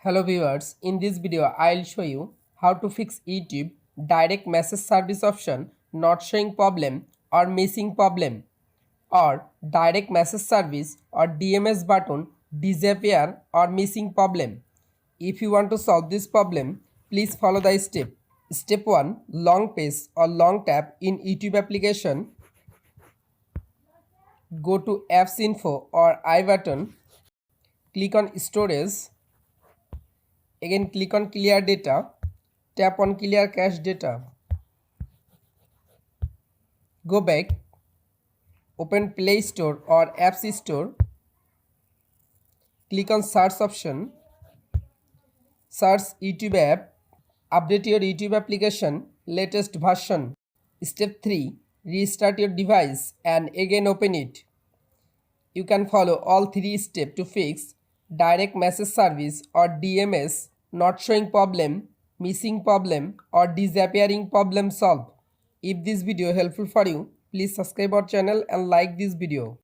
Hello viewers, in this video I'll show you how to fix YouTube direct message service option not showing problem or missing problem, or direct message service or DMS button disappear or missing problem. If you want to solve this problem, please follow the step. Step 1. Long press or long tap in YouTube application. Go to apps info or I button. Click on storage. Again click on clear data, tap on clear cache data. Go back, open Play Store or Apps Store, click on search option, search YouTube app, update your YouTube application latest version. Step 3. Restart your device and again open it. You can follow all 3 steps to fix direct message service or DMS not showing problem, missing problem or disappearing problem solved. If this video helpful for you, please subscribe our channel and like this video.